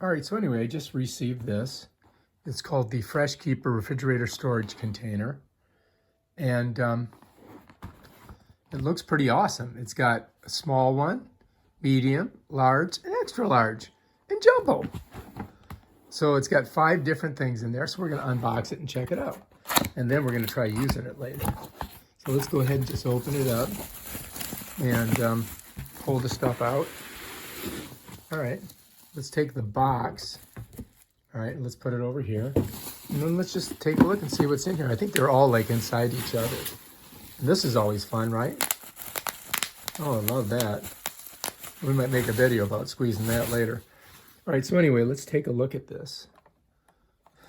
All right, so anyway, I just received this. It's called the Fresh Keeper Refrigerator Storage Container. And it looks pretty awesome. It's got a small one, medium, large, and extra large, and jumbo. So it's got 5 different things in there. So we're gonna unbox it and check it out. And then we're gonna try using it later. So let's go ahead and just open it up and pull the stuff out. All right, let's take the box. All right, let's put it over here. And then let's just take a look and see what's in here. I think they're all like inside each other. And this is always fun, right? Oh, I love that. We might make a video about squeezing that later. All right, so anyway, let's take a look at this.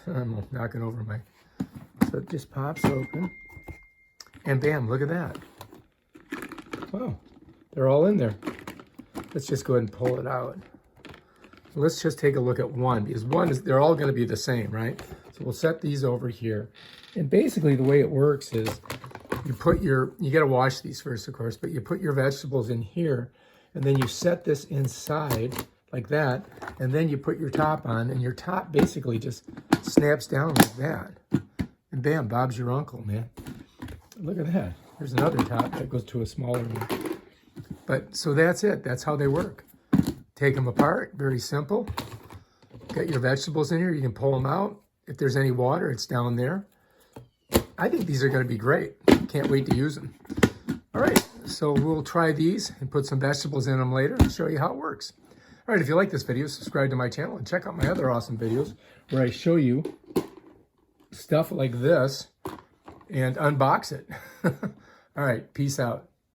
I'm knocking over my... So it just pops open. And bam, look at that. Wow, they're all in there. Let's just go ahead and pull it out. Let's just take a look at one, because one is, they're all going to be the same, right? So we'll set these over here. And basically the way it works is you put your, you got to wash these first, of course, but you put your vegetables in here, and then you set this inside like that, and then you put your top on, and your top basically just snaps down like that. And bam, Bob's your uncle, man. Look at that. There's another top that goes to a smaller one. But so that's it. That's how they work. Take them apart, very simple. Got your vegetables in here, you can pull them out. If there's any water, it's down there. I think these are gonna be great. Can't wait to use them. All right, so we'll try these and put some vegetables in them later and show you how it works. All right, if you like this video, subscribe to my channel and check out my other awesome videos where I show you stuff like this and unbox it. All right, peace out.